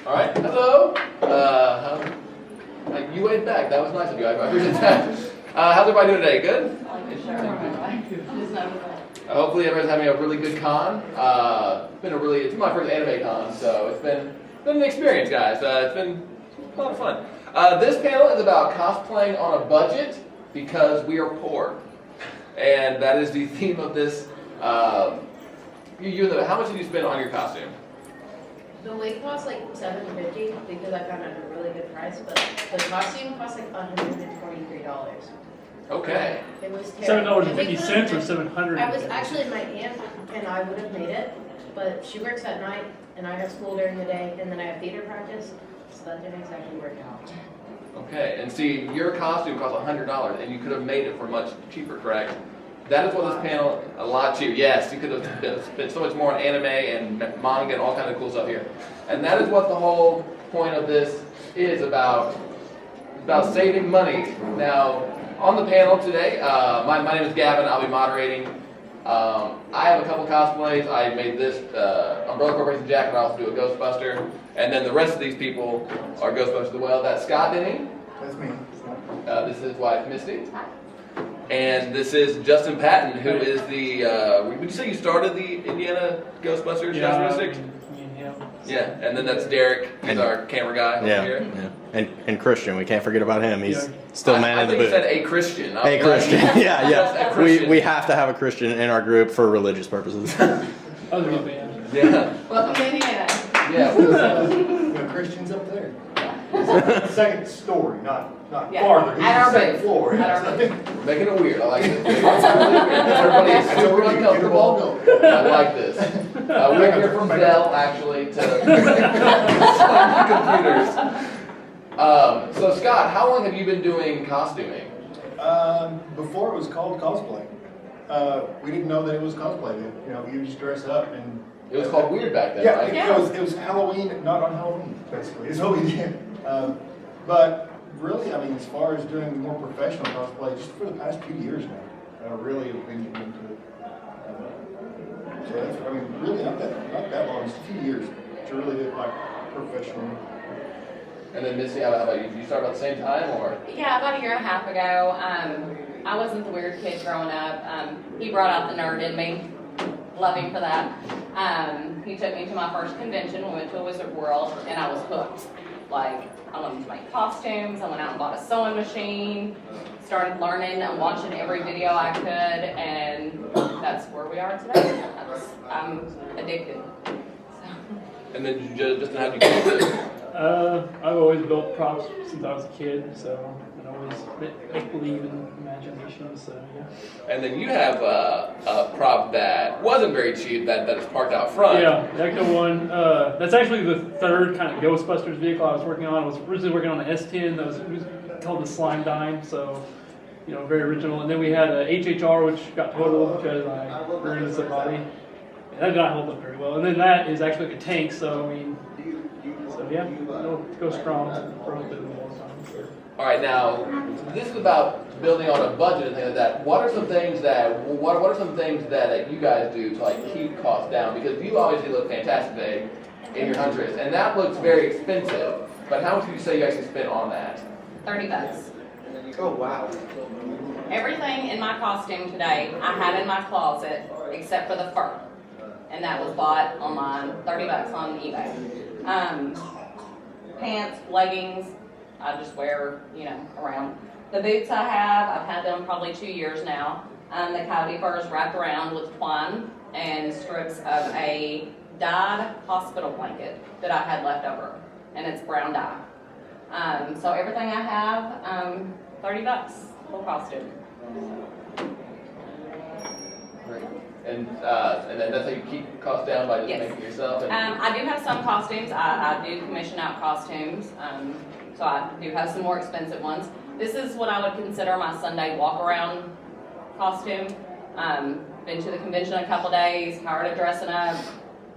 All right, hello. You waved back. That was nice of you. I appreciate that. How's everybody doing today? Good? Hopefully everybody's having a really good con. It's my first anime con, so it's been an experience, guys. It's been a lot of fun. This panel is about cosplaying on a budget because we are poor. And that is the theme of this. How much did you spend on your costume? The wig cost like $750 because I found it at a really good price, but the costume cost like $143. Okay. It was terrible. $7.50 or $700. I was actually my aunt, and I would have made it, but she works at night, and I have school during the day, and then I have theater practice, so that didn't exactly work out. Okay, and see, your costume cost $100, and you could have made it for much cheaper, correct? That is what this panel, a lot cheaper. Yes, you could have spent so much more on anime and manga and all kinds of cool stuff here. And that is what the whole point of this is about saving money. Now, on the panel today, my name is Gavin. I'll be moderating. I have a couple cosplays. I made this Umbrella Corporation jacket. I also do a Ghostbuster. And then the rest of these people are Ghostbusters as well. That's Scott Denny. That's me. This is his wife, Misty. And this is Justin Patton, who is the, would you say you started the Indiana Ghostbusters? Yeah, and then that's Derek, he's our camera guy over here. Yeah. And Christian, we can't forget about him. He's still man in the booth. I think you said a Christian. A Christian, yeah. Christian. We have to have a Christian in our group for religious purposes. Other than band. Yeah. Welcome to Indiana. Yeah. We got Christians up there. Second story, not farther. He's At our the second booth. floor. At our booth. We're making it weird. I like it. Everybody is super uncomfortable. I like this. We're here from Dell, actually, to computers. So, Scott, how long have you been doing costuming? Before it was called cosplay. We didn't know that it was cosplay. You just dress up and. It was called weird back then, Yeah, right? it was Halloween, not on Halloween, basically, is what we did. But really, I mean, as far as doing more professional cosplay, just for the past 2 years now, I really have been getting into it. So that's, I mean, really not that long, just a few years to really do it like professionally. And then Missy, how about you? Did you start about the same time, or? Yeah, about a year and a half ago. I wasn't the weird kid growing up. He brought out the nerd in me. Love him for that. He took me to my first convention. We went to a Wizard World, and I was hooked. Like, I wanted to make costumes. I went out and bought a sewing machine, started learning and watching every video I could, and that's where we are today. I'm addicted. So. And then Justin, how'd you get into this? I've always built props since I was a kid, so I always make believe in imagination, so yeah. And then you have a prop that wasn't very cheap that is parked out front. Yeah, the Ecto one. That's actually the third kind of Ghostbusters vehicle I was working on. I was originally working on an S10 that was called the Slime Dime, so very original. And then we had a HHR which got totaled because I ruined the body. And that did not hold up very well. And then that is actually like a tank, so I mean. Yeah, it'll go strong for a bit more time. So. All right, now this is about building on a budget and things like that. What are some things that you guys do to like keep costs down? Because you obviously look fantastic today in your hundreds, and that looks very expensive. But how much would you say you actually spent on that? $30. Oh, wow. Everything in my costume today I had in my closet except for the fur, and that was bought online. $30 on eBay. Pants, leggings, I just wear, around. The boots I have, I've had them probably 2 years now. The coyote fur is wrapped around with twine and strips of a dyed hospital blanket that I had left over, and it's brown dye. So everything I have, $30, full costume. Great. And then that's how you keep costs down by just making yourself. And I do have some costumes. I do commission out costumes, so I do have some more expensive ones. This is what I would consider my Sunday walk-around costume. Been to the convention a couple days, tired of dressing up,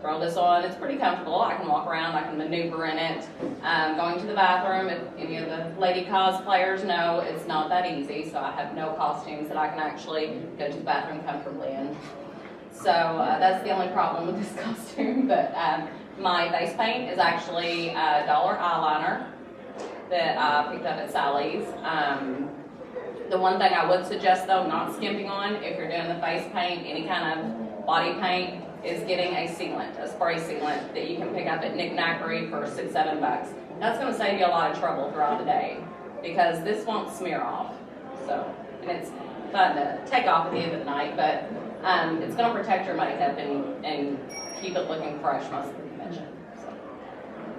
throw this on. It's pretty comfortable. I can walk around, I can maneuver in it. Going to the bathroom, if any of the lady cosplayers know, it's not that easy, so I have no costumes that I can actually go to the bathroom comfortably in. So that's the only problem with this costume, but My face paint is actually a $1 eyeliner that I picked up at Sally's. The one thing I would suggest though, not skimping on, if you're doing the face paint, any kind of body paint, is getting a sealant, a spray sealant that you can pick up at Nick Knackery for $6, $7. That's going to save you a lot of trouble throughout the day because this won't smear off. So, and it's fun to take off at the end of the night, but it's going to protect your makeup and keep it looking fresh most of the convention. So.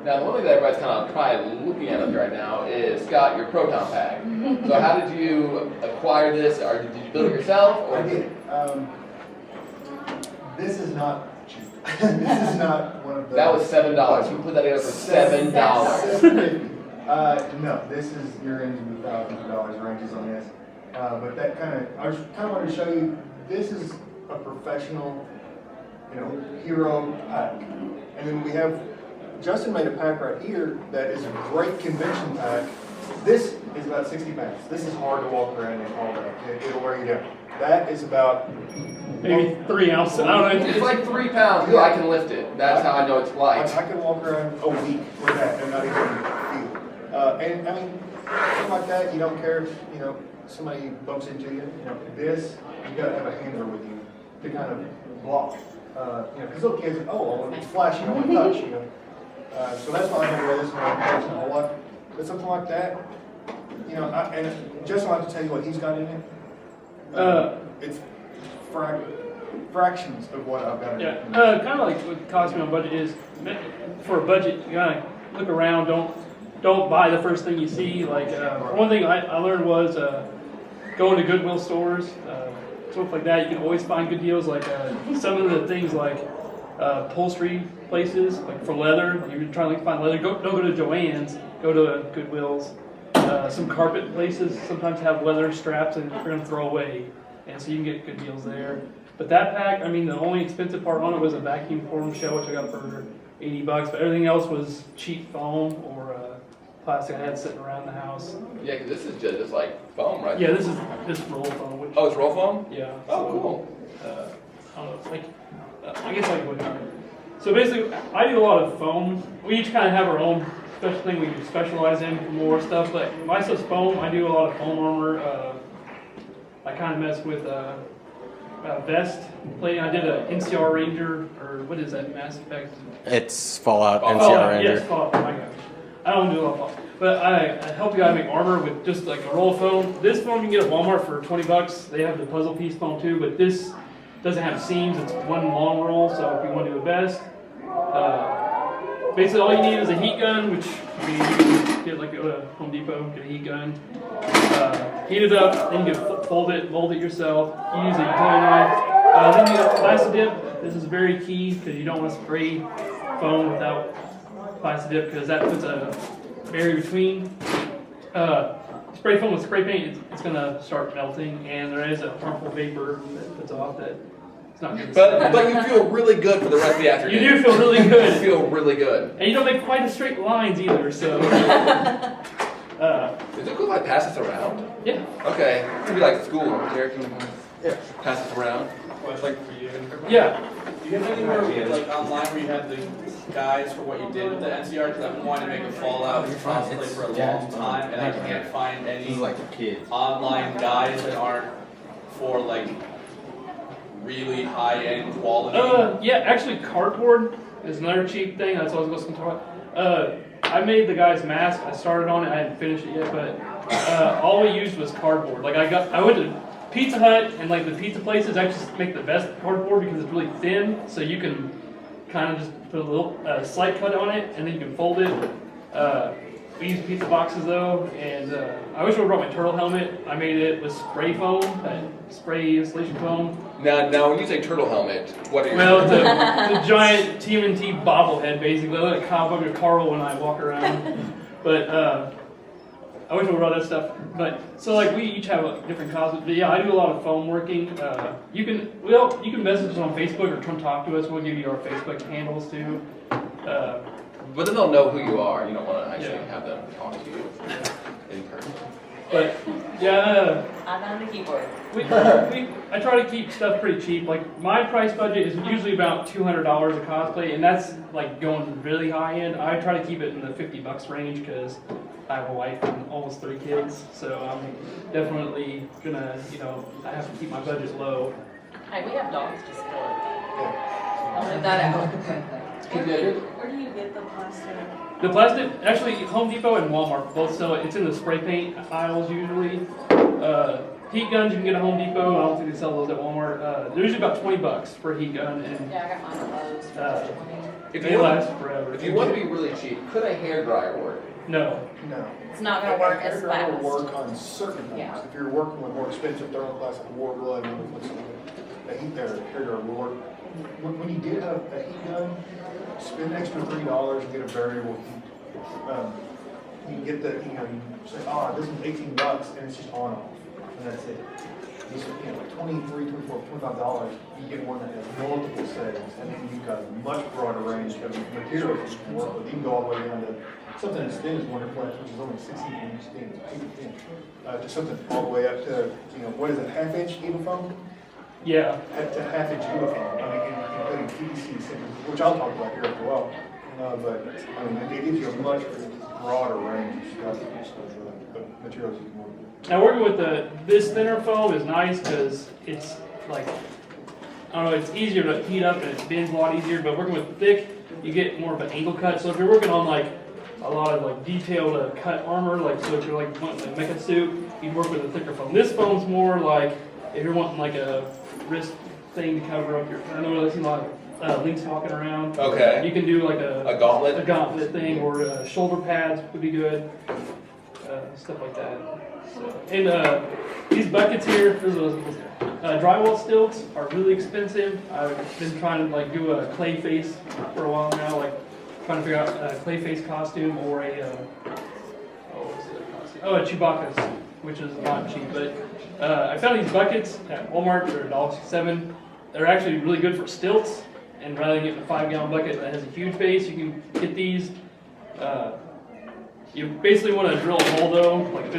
Now, the one thing that everybody's kind of probably looking at us right now is, Scott, your Proton Pack. So how did you acquire this, or did you build it yourself? Or? I did. This is not cheap. This is not one of the... That was $7. You put that together for $7. $7.50. No, this is, you're into the thousands of dollars ranges on this. But that I just kind of wanted to show you, this is a professional, hero pack. And then we have, Justin made a pack right here that is a great convention pack. This is about 60 pounds. This is hard to walk around in all day. It'll wear you down. That is about... Maybe 3 ounces. I don't know. It's like 3 pounds, but I can lift it. That's how I know it's light. I can walk around a week with that and not even feel. And I mean, something like that, you don't care if, somebody bumps into you. This, you gotta have a handler with you to kind of block. Because little kids, it's flashy, I want to touch, So that's why I don't wear this when I'm touching a whole lot. But something like that, and Justin will have to tell you what he's got in it. It's fractions of what I've got in it. Yeah, kind of like what cost me on budget is, for a budget, you gotta look around, don't buy the first thing you see. Like, one thing I learned was going to Goodwill stores, stuff like that, you can always find good deals. Like some of the things like upholstery places, like for leather, you're trying to find leather, don't go to Joann's, go to Goodwill's. Some carpet places sometimes have leather straps and you're going to throw away, and so you can get good deals there. But that pack, I mean, the only expensive part on it was a vacuum form shell, which I got for $80, but everything else was cheap foam or plastic I had sitting around the house. Yeah, because this is just like foam, right? Yeah, this is just roll foam. Which, oh, it's roll foam? Yeah. Oh, so, cool. I don't know, like, I guess like what. So basically, I do a lot of foam. We each kind of have our own special thing we specialize in for more stuff. But my stuff's foam. I do a lot of foam armor. I kind of mess with vest plating. I did a NCR Ranger, or what is that, Mass Effect? It's Fallout Fallout, NCR Ranger. Yes, Fallout. Oh my gosh. I don't do a lot of Fallout. But I help you guys make armor with just like a roll of foam. This foam you can get at Walmart for $20. They have the puzzle piece foam too, but this doesn't have seams. It's one long roll, so if you want to do a vest. Basically all you need is a heat gun, which you can get like a Home Depot, get a heat gun. Heat it up, then you can fold it, mold it yourself. You use a utility knife. Then you get plastic dip. This is very key because you don't want to spray foam without plastic dip because that puts a barrier between. Spray foam with spray paint, it's going to start melting, and there is a harmful vapor that puts off that. It's not good. But you feel really good for the rest of the afternoon. You do feel really good. You feel really good. And you don't make quite as straight lines either, so. Is it cool if I pass this around? Yeah. Okay. It's gonna be like school. Derek, can you pass this around? Question for you. Yeah. Do you have anywhere like online where you have the guides for what you did with the NCR? Because I've been wanting to make a Fallout cosplay for a long time, and I can't find any online guides that aren't for like really high-end quality. Yeah, actually cardboard is another cheap thing. That's what I was going to talk about. I made the guy's mask. I started on it. I hadn't finished it yet, but all we used was cardboard. Like I went to Pizza Hut, and like the pizza places actually make the best cardboard because it's really thin, so you can kind of just put a little slight cut on it, and then you can fold it. We use pizza boxes though, and I wish I would brought my turtle helmet. I made it with spray foam, spray insulation foam. Now, when you say turtle helmet, what are you? Well, it's a giant TMNT bobblehead basically. I look like Cowboy Carl when I walk around. But I wish I would brought that stuff. But so like we each have a different cosplay. But yeah, I do a lot of foam working. You can message us on Facebook or come talk to us. We'll give you our Facebook handles too. But then they'll know who you are. You don't want to actually have them talk to you in person. But yeah, I found the keyboard. I try to keep stuff pretty cheap. Like my price budget is usually about $200 a cosplay, and that's like going really high end. I try to keep it in the $50 range because I have a wife and almost 3 kids, so I'm definitely gonna, I have to keep my budget low. Hey, we have dogs to support. I'll leave that out. Where do you get the plastic? The plastic, actually, Home Depot and Walmart both sell it. It's in the spray paint aisles usually. Heat guns you can get at Home Depot. I don't think they sell those at Walmart. They're usually about $20 for a heat gun, and Yeah, I got mine at Lowe's for $20. they last forever. If you want to be really cheap, could a hairdryer work? No. No. It's not gonna work as It fast. will work on certain things. Yeah. If you're working with more expensive thermoplasts like war blood, a heat there, hair will work. When you get a heat gun, spend an extra $3 and get a variable heat. You can get the, you say, this is $18 and it's just on off, and that's it. These, $23, $24, $25, you get one that has multiple settings, and then you've got a much broader range of materials you can work with. You can go all the way down to something as thin as Wonderflex, which is only 16 inch thin, 8 inch, to something all the way up to, what is it, half-inch Evillecon? Yeah. To half-inch Evillecon, including PVC, which I'll talk about here as well. But it gives you a much broader range of materials you can work with. Now working with this thinner foam is nice because it's like, I don't know, it's easier to heat up and it bends a lot easier, but working with thick, you get more of an angle cut. So if you're working on like a lot of like detailed cut armor, like so if you're like wanting to make a suit, you'd work with a thicker foam. This foam's more like if you're wanting like a wrist thing to cover up your, I know I've seen a lot of links walking around. Okay. You can do like a gauntlet? A gauntlet thing, or shoulder pads would be good. Stuff like that. So, and these buckets here, drywall stilts are really expensive. I've been trying to like do a clay face for a while now, like trying to figure out a clay face costume or a what's the other costume? Oh, a Chewbacca's, which is not cheap. But I found these buckets at Walmart. They're $1.67. They're actually really good for stilts. And rather than getting a 5-gallon bucket that has a huge base, you can get these. You basically want to drill a hole though, like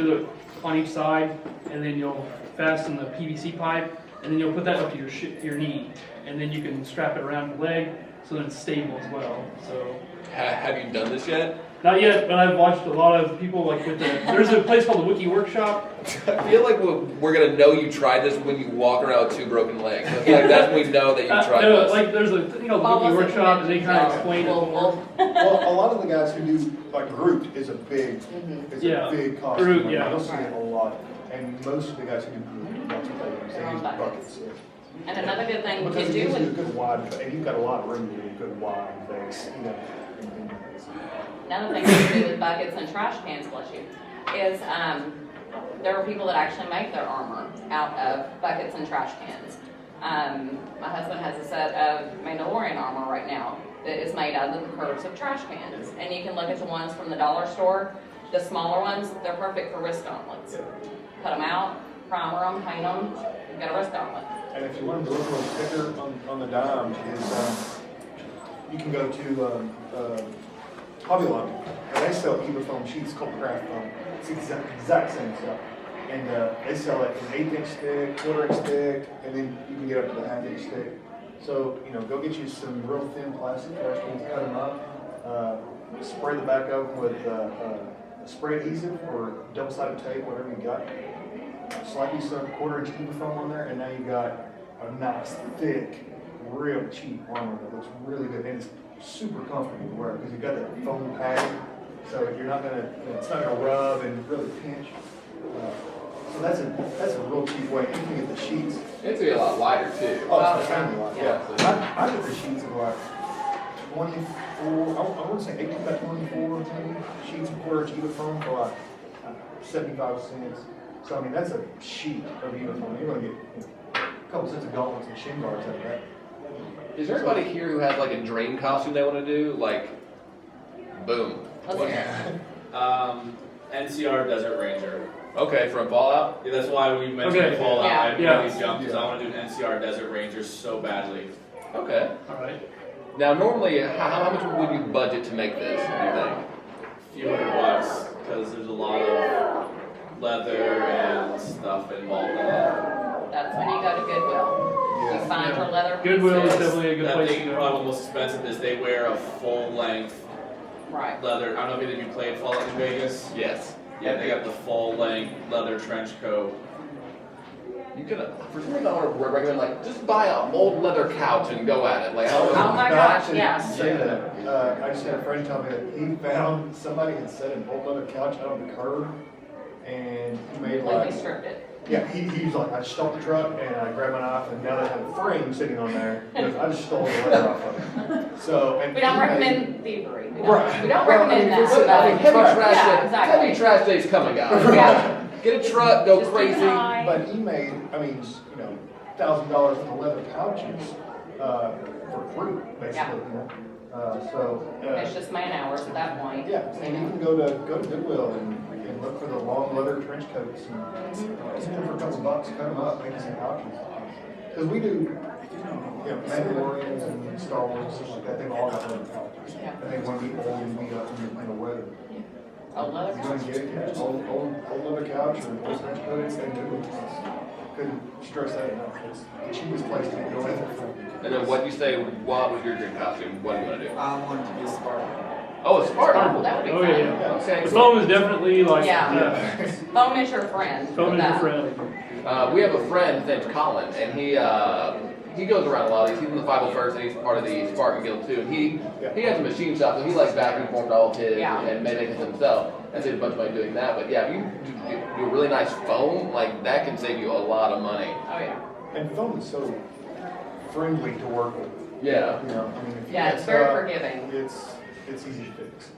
on each side, and then you'll fasten the PVC pipe, and then you'll put that up to your knee, and then you can strap it around your leg so that it's stable as well. So. Have you done this yet? Not yet, but I've watched a lot of people like with there's a place called the Wiki Workshop. I feel like we're gonna know you tried this when you walk around with 2 broken legs. Like that's when we know that you tried this. Like there's a thing called the Wiki Workshop, and they kind of explain it more. Well, a lot of the guys who do like Groot is a big, big costume. Groot, yeah. You'll see it a lot, and most of the guys who do Groot, that's what they use. They use buckets. And another good thing you Because can it do gives you a with good wide, and you've got a lot of room to do a good wide base, another thing you can do with buckets and trash cans, bless you, is there are people that actually make their armor out of buckets and trash cans. My husband has a set of Mandalorian armor right now that is made out of the curves of trash cans. And you can look at the ones from the dollar store. The smaller ones, they're perfect for wrist gauntlets. Cut them out, primer them, paint them, you've got a wrist gauntlet. And if you want them to look a little thicker on the dime, you can go to Hobby Lobby, and they sell Evillecon sheets called craft foam. It's the exact same stuff. And they sell it an 1/8-inch thick, 1/4-inch thick, and then you can get up to the 1/2-inch thick. So, go get you some real thin plastic trash cans, cut them up, spray the back of them with spray adhesive or double-sided tape, whatever you got. Slap you some 1/4-inch Evillecon on there, and now you got a nice, thick, real cheap armor that looks really good. And it's super comfortable to wear because you've got that foam padding, so you're not gonna, it's not gonna rub and really pinch. So that's a real cheap way. You can get the sheets. It's gonna be a lot lighter too. Oh, it's extremely light. Yeah. I get the sheets of like 24. I want to say 18 by 24 maybe sheets of 1/4-inch Evillecon for like 75 cents. So I mean that's a sheet of Evillecon. You're gonna get a couple sets of gauntlets and shin guards out of that. Is there anybody here who has like a dream costume they want to do? Like, boom. NCR Desert Ranger. Okay, from Fallout? Yeah, that's why we mentioned Fallout. I Yeah. really jumped because I want to do an NCR Desert Ranger so badly. Okay. All right. Now, normally, how much would you budget to make this, do you think? Few $100 because there's a lot of leather and stuff involved in that. That's when you go to Goodwill. You find her leather Goodwill is pieces. definitely a good I place to think go. probably the most expensive is they wear a full length Right. leather. I don't know if any of you played Fallout in Vegas. Yes. Yeah, they got the full length leather trench coat. You could, for some reason, I would recommend like just buy a old leather couch and go at it. Like, I don't know. Oh my No, gosh, actually, yes. say that. I just had a friend tell me that he found somebody had set an old leather couch out on the curb, and he made Completely like, stripped it. yeah, he was like, I just stopped the truck and I grabbed my knife, and now they have a frame sitting on there because I just stole the leather off of it. So, and We don't he made- recommend thievery. We don't, Right. we don't Well, I recommend mean, if that. it's- I mean, heavy Right. trash Yeah, day. exactly. Heavy trash day's coming out. Yeah. Get a truck, go Just keep crazy. an eye. But he made, I mean, you know, $1,000 worth of leather pouches for free, basically. You know? It's just man hours at that point. Yeah, and you can go to Goodwill and look for the long leather trench coats and see them for a couple bucks, cut them up, make some pouches. Because we do, you know, Mandalorians and Star Wars and stuff like that, they've all got leather pouches. Yeah. And they want to be old and beat up in the weather. Oh, leather If you want to get it, yeah, old leather couch or old trench coats, they do. Couldn't stress that enough. It's the cheapest place to go in. And then what you say, what was your dream costume? What do you want to do? I wanted to be a Spartan. Oh, a Spartan. Oh, that would be Oh, fun. yeah. Okay, The cool. phone is definitely like, Yeah. Phone is your friend. phone with is your that. friend. We have a friend, his name's Colin, and he goes around a lot of these. He's in the 501st, and he's part of the Spartan Guild too. And he has a machine shop, so he likes vacuum formed all of his Yeah. and made it himself. And saved a bunch of money doing that. But yeah, if you do a really nice foam, like that can save you a lot of money. Oh, yeah. And foam is so friendly to work with. Yeah. You know, I mean, if you Yeah, it's mess very up, forgiving. It's easy to fix.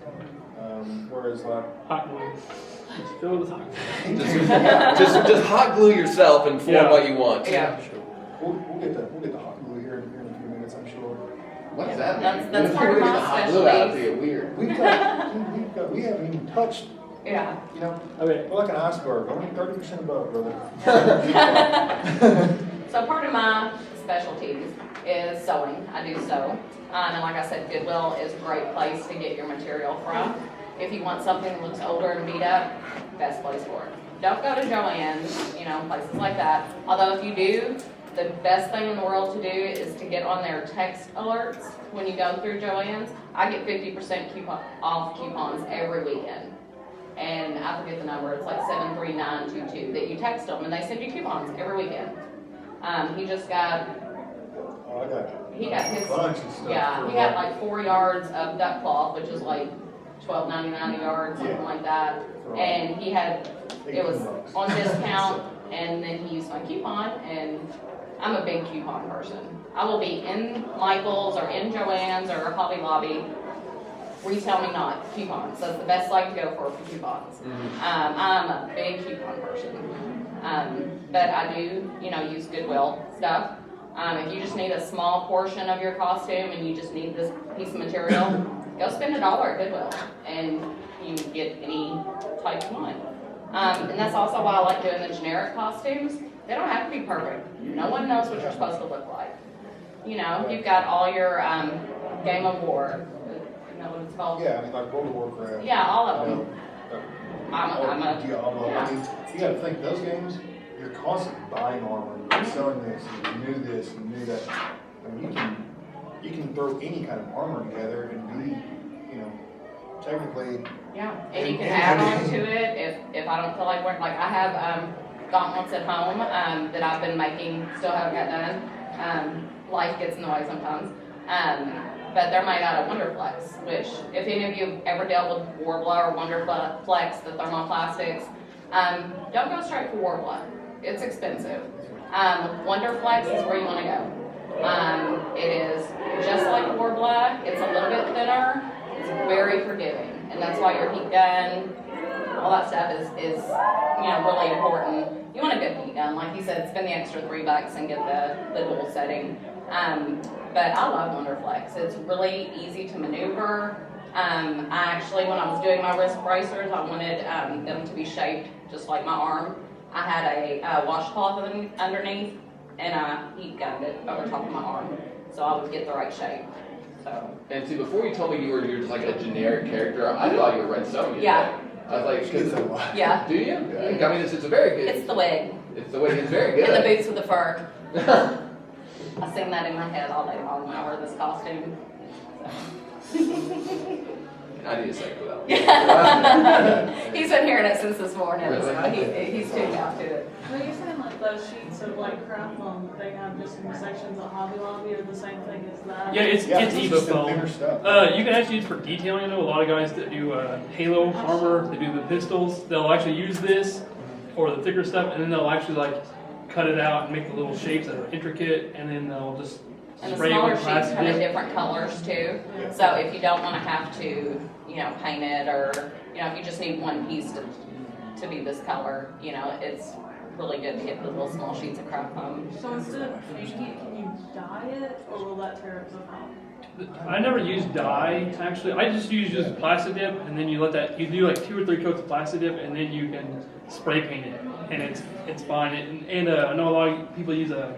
Whereas like, Hot glue. It's filled with hot glue. Just hot glue yourself and form Yeah. what you want. Yeah. we'll get the hot glue here in a few minutes, I'm sure. What does that mean? That's part of We're gonna my get the hot glue out to specialty. get weird. We haven't even touched, Yeah. you know, Okay. we're like an iceberg, only 30% above, brother. So part of my specialties is sewing. I do sew. And like I said, Goodwill is a great place to get your material from. If you want something that looks older and beat up, best place for it. Don't go to Joann's, you know, places like that. Although if you do, the best thing in the world to do is to get on their text alerts when you go through Joann's. I get 50% off coupons every weekend. And I forget the number, it's like 73922 that you text them and they send you coupons every weekend. He just got, Oh, I got he got his, bunch of stuff. yeah, for he got like- like 4 yards of duck cloth, which is like $12.99 a yard, something Yeah. like that. And he had, it was $18. on discount, and then he used my coupon, and I'm a big coupon person. I will be in Michael's or in Joann's or Hobby Lobby, retail me not, coupons. That's the best site to go for coupons. I'm a big coupon person. But I do, you know, use Goodwill stuff. If you just need a small portion of your costume and you just need this piece of material, go spend $1 at Goodwill and you get any type you want. And that's also why I like doing the generic costumes. They don't have to be perfect. No one knows what you're supposed to look like. You know, you've got all your Game of War. You know what it's called? Yeah, I mean, like World of Warcraft. Yeah, all of you them. know, I'm a Diablo. yeah. I mean, you gotta think, those games, you're constantly buying armor, you're selling this, you knew this, you knew that. I mean, you can throw any kind of armor together and be, you know, technically, Yeah, and you can add on to it if I don't feel like wearing, like I have gauntlets at home that I've been making, still haven't got done. Life gets in the way sometimes. But they're made out of Wonderflex, which if any of you have ever dealt with Warbler or Wonderflex, the thermoplastics, don't go straight for Warbler. It's expensive. Wonderflex is where you want to go. It is just like Warbler. It's a little bit thinner. It's very forgiving, and that's why your heat gun, all that stuff is you know, really important. You want a good heat gun, like you said, spend the extra $3 and get the dual setting. But I love Wonderflex. It's really easy to maneuver. I actually, when I was doing my wrist bracers, I wanted them to be shaped just like my arm. I had a washcloth underneath, and I heat gunned it over top of my arm, so I would get the right shape. So. And see, before you told me you were just like a generic character, I thought you were Red Sonja. Yeah. I was like, She gets that a lot. Yeah, do you? I mean, it's a very good. it's the wig It's the way it's very and the good. boots with the fur. I sing that in my head all day long when I wear this costume. I need a second for that one. Yeah. He's been hearing it since this morning, Really? so he's tuned out to it. Well, you're saying like those sheets of like craft foam, they have just in sections of Hobby Lobby are the same thing as that? Yeah, it's just the thinner Evillecon. stuff. You can actually use it for detailing. I know a lot of guys that do Halo armor, they do the pistols. They'll actually use this for the thicker stuff, and then they'll actually like cut it out and make the little shapes that are intricate, and then they'll just And the spray it smaller with sheets come in plastic. different colors too. So if you don't want to have to, paint it, or if you just need one piece to be this color, it's really good to get the little small sheets of craft foam. So instead of painting it, can you dye it, or will that tear up the foam? I never use dye actually. I just use plastic dip, and then you do like 2 or 3 coats of plastic dip, and then you can spray paint it, and it's fine. And I know a lot of people use a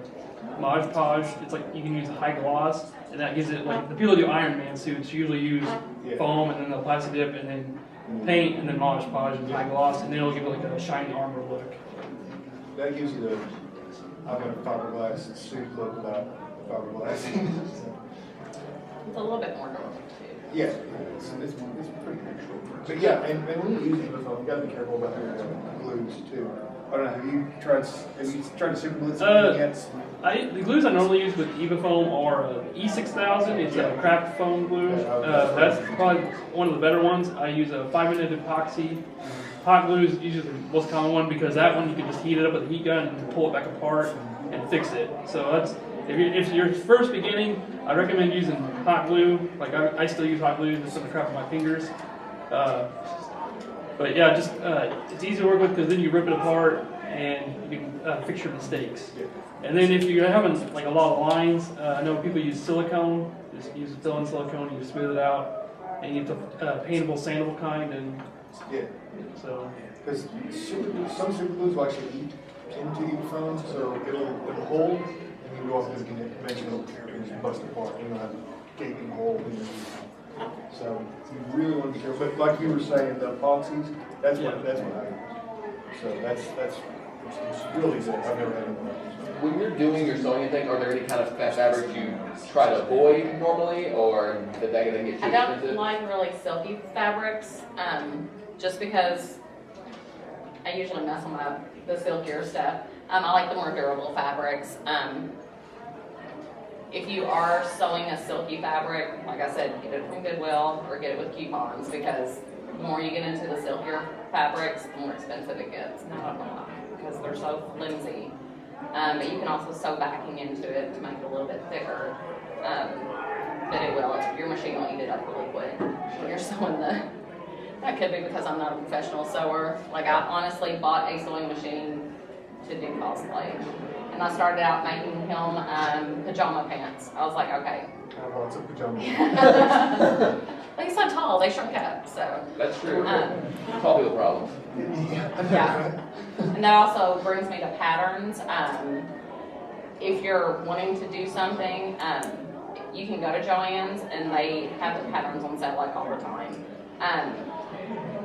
Mod Podge. It's like you can use high gloss, and that gives it like the people who do Iron Man suits usually use foam and then the plastic dip and then paint and then Mod Podge and high gloss, and then it'll give it like a shiny armor look. That gives you I've got a fiberglass suit look without the fiberglass. It's a little bit more durable too. Yeah, it's pretty good. But yeah, and when you use Evillecon, you gotta be careful about your glues too. I don't know, have you tried to super glue something against? The glues I normally use with Evafoam are E6000. It's a craft foam glue. That's probably one of the better ones. I use a 5-minute epoxy. Hot glue is usually the most common one because that one you can just heat it up with a heat gun and pull it back apart and fix it. So that's if you're first beginning, I recommend using hot glue. Like I still use hot glue just on the crap of my fingers. But yeah, just it's easy to work with because then you rip it apart and you can fix your mistakes. And then if you're having like a lot of lines, I know people use silicone. Just use fill-in silicone, you smooth it out, and you get the paintable, sandable kind. And so Because some super glues will actually eat into Evillecon, so it'll hold, and you go off to the conventional and just bust apart. You don't have a gaping hole in the Evillecon. So you really want to be careful. But like you were saying, the epoxies, that's what I use. So it's really good. I've never had anyone else. When you're doing your sewing and things, are there any kind of fabrics you try to avoid normally, or that they get too I don't expensive? like really silky fabrics, just because I usually mess them up, the silkier stuff. I like the more durable fabrics. If you are sewing a silky fabric, like I said, get it from Goodwill or get it with coupons, because the more you get into the silkier fabrics, the more expensive it gets, because they're so flimsy. But you can also sew backing into it to make it a little bit thicker. But it will. Your machine will eat it up really quick when you're sewing That could be because I'm not a professional sewer. Like, I honestly bought a sewing machine to do cosplay. And I started out making him pajama pants. I was like, okay. I have lots of pajamas. But he's so tall, they shrink up, so. That's true. Tall people problems. Yeah. And that also brings me to patterns. If you're wanting to do something, you can go to Joann's and they have the patterns on sale like all the time.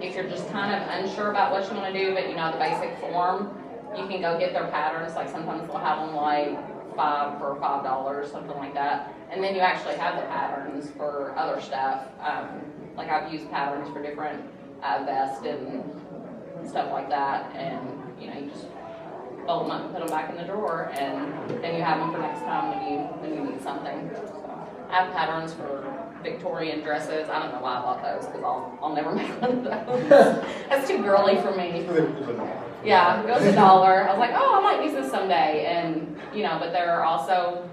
If you're just kind of unsure about what you want to do, but you know the basic form, you can go get their patterns. Like sometimes they'll have them like $5 for $5, something like that. And then you actually have the patterns for other stuff. Like I've used patterns for different vests and stuff like that. And you know, you just fold them up and put them back in the drawer, and then you have them for next time when you need something. So I have patterns for Victorian dresses. I don't know why I bought those because I'll never make one of those. That's too girly for me. Yeah, it was $1. I was like, oh, I might use this someday, and you know, but there are also,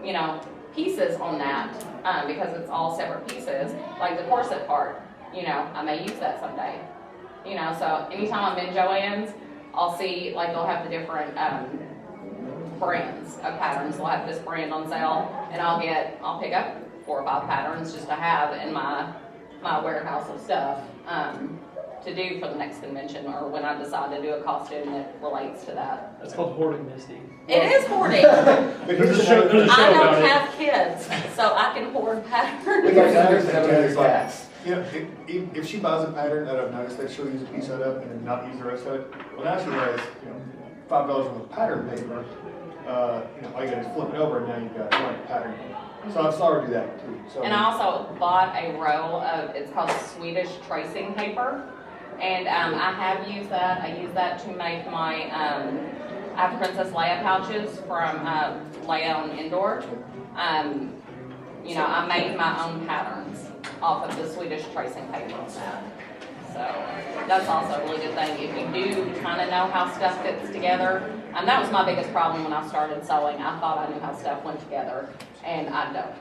you know, pieces on that because it's all separate pieces. Like the corset part, you know, I may use that someday. You know, so anytime I'm in Joann's, I'll see like they'll have the different brands of patterns. They'll have this brand on sale, and I'll pick up 4 or 5 patterns just to have in my warehouse of stuff to do for the next convention, or when I decide to do a costume that relates to that. that's called hoarding, Misty. It is hoarding. There's a show I about don't it. have kids, so I can hoard patterns. It's like there's cats. You know, if she buys a pattern that I've noticed that she'll use a piece of it and then not use the rest of it, well now she has, you know, $5 worth of pattern paper. You know, all you gotta do is flip it over and now you've got a blank pattern. So I saw her do that too. So, And I also bought a roll of, it's called Swedish tracing paper. And I have used that. I use that to make my, I have Princess Leia pouches from Leia on Indoor. You know, I made my own patterns off of the Swedish tracing paper on that. So that's also a really good thing. If you do kind of know how stuff fits together, and that was my biggest problem when I started sewing. I thought I knew how stuff went together, and I don't.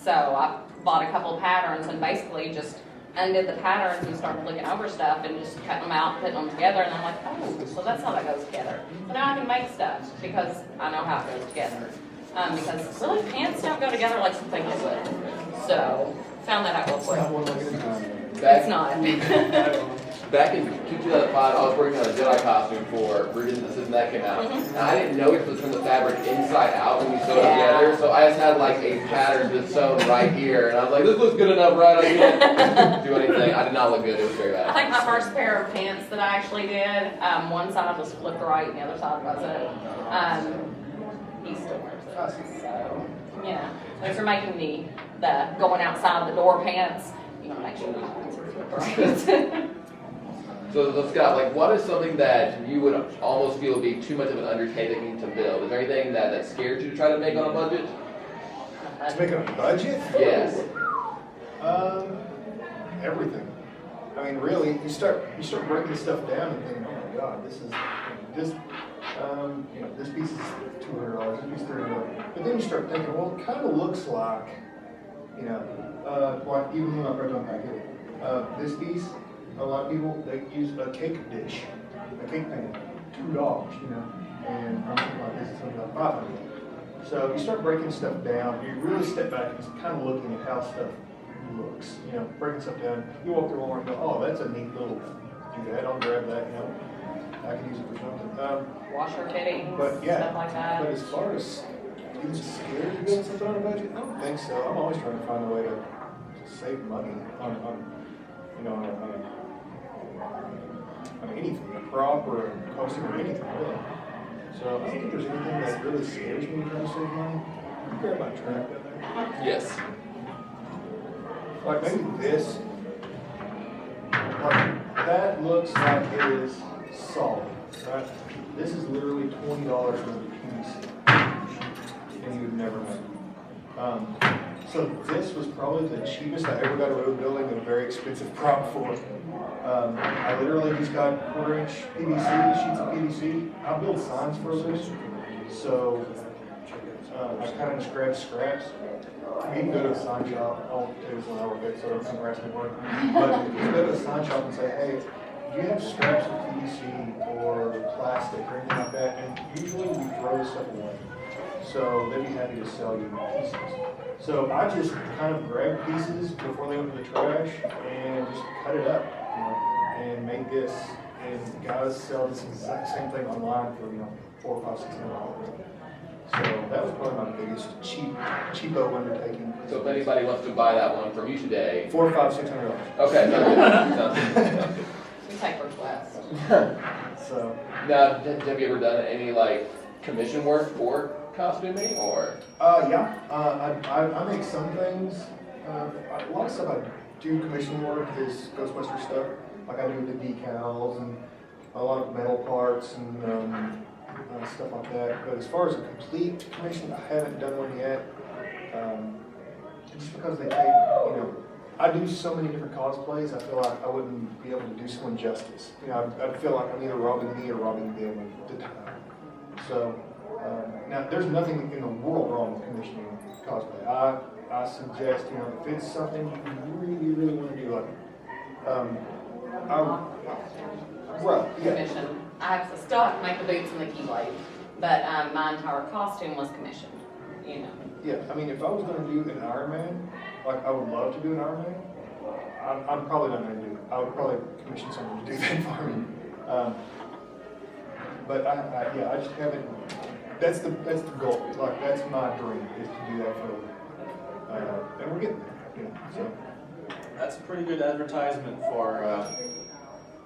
So I bought a couple of patterns and basically just undid the patterns and started looking over stuff and just cutting them out, putting them together, and I'm like, oh, so that's how that goes together. So now I can make stuff because I know how it goes together. Because really pants don't go together like some things would. So found that out real quick. It's not. Back in 2005, I was working on a Jedi costume for Resistance, and that came out. And I didn't know it was from the fabric inside out when we sewed it together, so I just had like a pattern just sewn right here, and I was like, this looks good enough, right? I can't do anything. I did not look good. It was very bad. I think my first pair of pants that I actually did, one side was flipped right and the other side wasn't. He still wears it. So, yeah. So if you're making the going outside the door pants, you want to make sure the pants are flipped right. So Scott, like, what is something that you would almost feel would be too much of an undertaking to build? Is there anything that scared you to try to make on a budget? To make on a budget? Yes. Everything. I mean, really, you start breaking stuff down and thinking, oh my God, this you know, this piece is $200, this piece is $300. But then you start thinking, well, it kind of looks like, you know, like even when I break on packet, this piece. A lot of people, they use a cake dish, a cake pan, $2, you know, and I'm thinking like this is something like $500. So you start breaking stuff down, you really step back and kind of looking at how stuff looks, you know, breaking stuff down. You walk through Walmart and go, oh, that's a neat little doodad, I'll grab that, you know, I can use it for something. Washer fittings, but yeah, stuff like that. But as far as being scared to build something on a budget, I don't think so. I'm always trying to find a way to save money on you know, on anything, a prop or a costume or anything, really. So I don't think there's anything that really scares me trying to save money. You grab my trap in there. Yes. Like maybe this, like that looks like it is solid, right? This is literally $20 for the piece, and you would never know. So this was probably the cheapest I ever got away with building a very expensive prop for. I literally just got 1/4-inch PVC, sheets of PVC. I build signs for this, so I kind of just grab scraps. You can go to a sign shop. I won't tell you this when I work at, so don't harass me more. But you can go to a sign shop and say, hey, do you have scraps of PVC or plastic or anything like that? And usually we throw this stuff away. So they'd be happy to sell you pieces. So I just kind of grabbed pieces before they went to the trash and just cut it up, you know, and made this. And guys sell this exact same thing online for, you know, $400, $500, $600. So that was probably my biggest cheapo undertaking. So if anybody wants to buy that one from you today, $400, $500, $600. okay, sounds good. We take requests. So Now, have you ever done any like commission work for costuming or? yeah, I make some things. A lot of stuff I do commission work is Ghostbuster stuff. Like I do the decals and a lot of metal parts and stuff like that. But as far as a complete commission, I haven't done one yet. Just because they take, you know, I do so many different cosplays, I feel like I wouldn't be able to do someone justice. You know, I feel like I'm either robbing me or robbing them at the time. So, now there's nothing in the world wrong with commissioning cosplay. I suggest, you know, if it's something you really, really want to do, like, right, yeah. Commission. I have to still have to make the boots and the keyblade, but my entire costume was commissioned. You know. Yeah, I mean, if I was going to do an Iron Man, like I would love to do an Iron Man, I'm probably not going to do it. I would probably commission someone to do that for me. But yeah, I just haven't. That's the goal. Like that's my dream is to do that for. And we're getting there. You know, so. That's a pretty good advertisement for,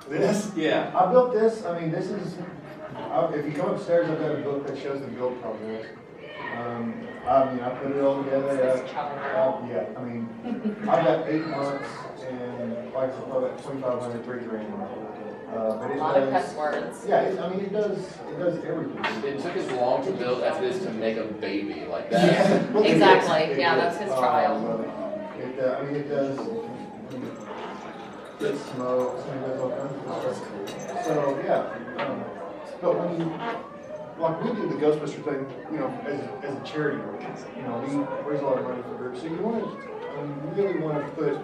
This? yeah. I built this, I mean, this is, if you come upstairs, I've got a book that shows the build progress. I put it all together. Yeah, I mean, I've got 8 months and like probably like 2,500, 3 grand. But it A lot of does, cuss words. yeah, it does everything. It took as long to build as it is to make a baby. Like that. Yeah. Exactly. Yeah, It that's is. his Oh, trial. I love it. It does. It smokes and it does all kinds of stuff. So yeah, but when you like we do the Ghostbuster thing, as a charity work, we raise a lot of money for groups. So you really want to put,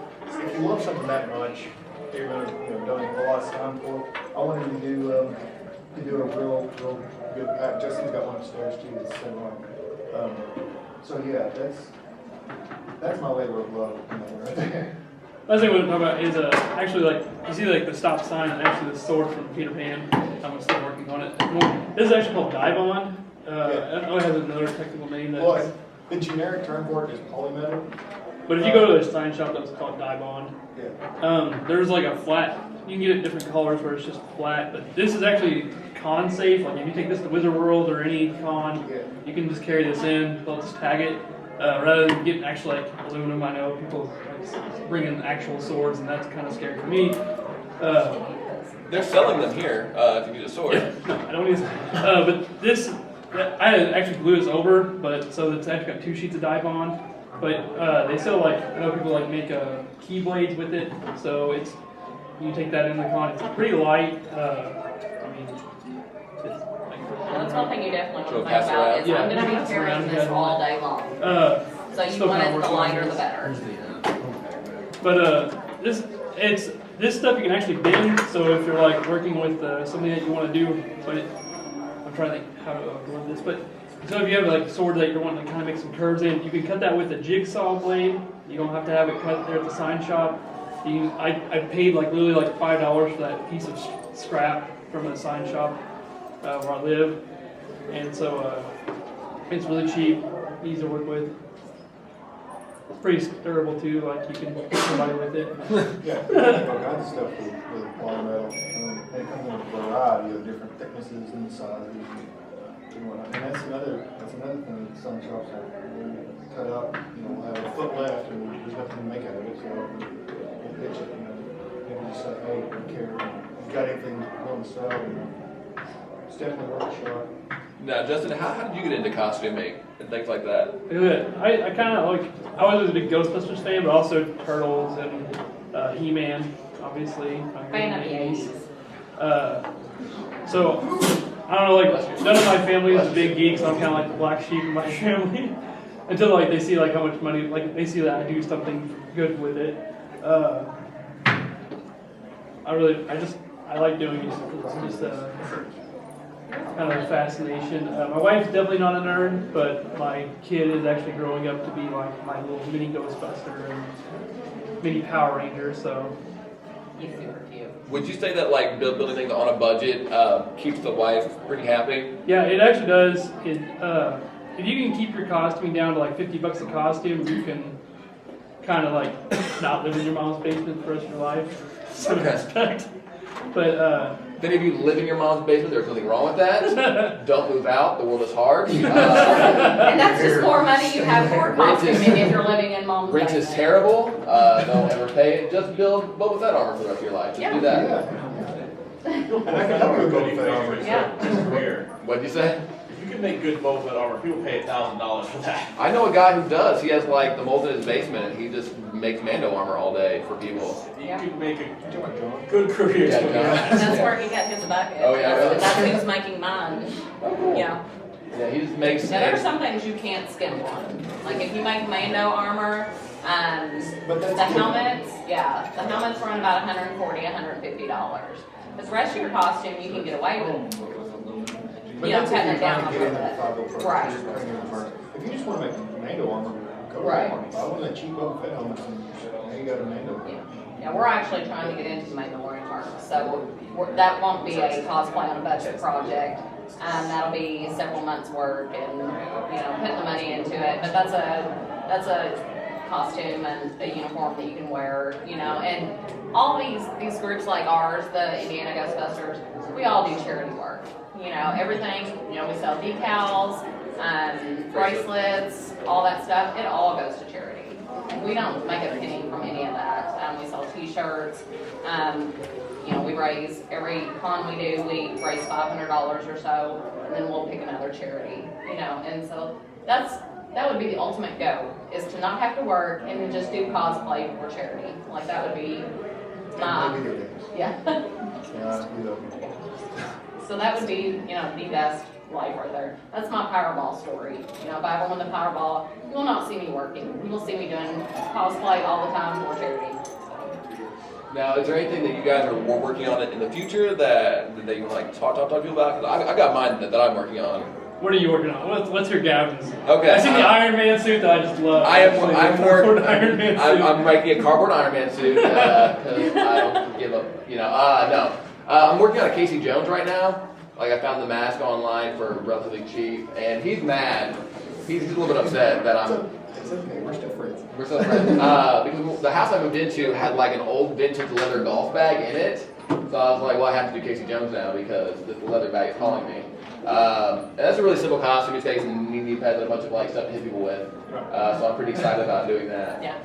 if you love something that much, you're going to donate a lot of time for. I wanted to do a real good. Justin's got one upstairs too. That's the same one. So yeah, that's my labor of love right there. Last thing I want to talk about is actually like you see like the stop sign and actually the sword from Peter Pan. I'm still working on it. This is actually called Dibond. I know it has another technical name. Well, the generic term for it is polymetal. But if you go to a sign shop, that's called Dibond. Yeah. There's like a flat. You can get it different colors where it's just flat. But this is actually con safe. Like if you take this to Wizard World or any con, you can just carry this in. They'll just tag it. Rather than getting actually like aluminum, I know people like bring in actual swords, and that's kind of scary for me. They're selling them here if you need a sword. Yeah, no, I don't use it. But this, I actually glue this over, but so it's actually got 2 sheets of dye bond. But they still like, I know people like make key blades with it, so it's, you take that in the con, it's pretty light. I mean, it's like, That's one thing you definitely want to think pass about around. is Yeah, I'm going to pass be around, carrying this yeah. all day long. So you still want kinda it the working on lighter the this. better. But this stuff you can actually bend. So if you're like working with something that you want to do, but I'm trying to think how to word this. But so if you have like a sword that you're wanting to kind of make some curves in, you can cut that with a jigsaw blade. You don't have to have it cut there at the sign shop. I paid like literally like $5 for that piece of scrap from a sign shop where I live, and so it's really cheap, easy to work with. It's pretty durable too, like you can hit somebody with it. Yeah, we make all kinds of stuff with polymetal. And it comes in a variety of different thicknesses and sizes and whatnot. And that's another thing that some shops have. They cut out, have a foot left and there's nothing to make out of it, so we'll pitch it, Maybe just say, hey, don't care. If you got anything on the side, it's definitely worth a shot. Now, Justin, how did you get into costuming and things like that? I kind of like, I was a big Ghostbusters fan, but also Turtles and He-Man, obviously. Fan of the 80s. So, I don't know, like, none of my family is a big geek, so I'm kind of like the black sheep in my family. Until, like, they see, like, how much money, like, they see that I do something good with it. I like doing it. It's just kind of a fascination. My wife's definitely not a nerd, but my kid is actually growing up to be like my little mini Ghostbuster and mini Power Ranger, so. He's super cute. Would you say that like building things on a budget keeps the wife pretty happy? Yeah, it actually does. If you can keep your costuming down to like $50 a costume, you can kind of like not live in your mom's basement for the rest of your life, to some respect. But if any of you live in your mom's basement, there's nothing wrong with that. Don't move out. The world is hard. And that's just more money you have for costuming if you're living in mom's Rent is basement. terrible. Don't ever pay it. Just build Boba Fett armor for the rest of your life. Just do that. And I can help you with Boba Fett armor. Yeah. What'd you say? If you can make good Boba Fett armor, people pay $1,000 for that. I know a guy who does. He has like the mold in his basement, and he just makes Mando armor all day for people. You can make a good career. Yeah, doing John. that. And that's where he got his bucket. Oh, yeah, really? That's who's making mine. Yeah. Yeah, he just makes. Now there's some things you can't skimp on. Like if you make Mando armor, But that's the helmets, the helmets run about $140, $150. The rest of your costume you can get away with. But You know, that's if cutting you're it down trying a to get little into the bit. 501. Right. Just bring in the part. If you just want to make Mando armor, go Right. for it. I want that cheap Boba Fett helmet, and now you got a Mando. Yeah, we're actually trying to get into the Mandalorian armor, so that won't be a cosplay on a budget project. That'll be several months' work and putting the money into it. But that's a costume and a uniform that you can wear, you know, and all these groups like ours, the Indiana Ghostbusters, we all do charity work. You know, everything, you know, we sell decals, bracelets, all that stuff, it all goes to charity. We don't make a penny from any of that. We sell t-shirts, you know, we raise, every con we do, we raise $500 or so, and then we'll pick another charity, you know, and so that would be the ultimate goal, is to not have to work and to just do cosplay for charity. Like, that would be my, yeah. So that would be, you know, the best life right there. That's my Powerball story. You know, if I ever win the Powerball, you will not see me working. You will see me doing cosplay all the time for charity. Now, is there anything that you guys are working on in the future that you want to like talk to people about? 'Cause I got mine that I'm working on. What are you working on? What's your Gavin's? Okay. I see the Iron Man suit that I just love. I'm making a cardboard Iron Man suit because I don't give up. You know, no. I'm working on a Casey Jones right now. Like, I found the mask online for relatively cheap, and he's mad. He's a little bit upset that I'm. It's okay. We're still friends. We're still friends. Because the house I moved into had like an old vintage leather golf bag in it. So I was like, well, I have to do Casey Jones now because the leather bag is calling me. And that's a really simple costume. It's got some knee pads and a bunch of like stuff to hit people with. So I'm pretty excited about doing that. Yeah.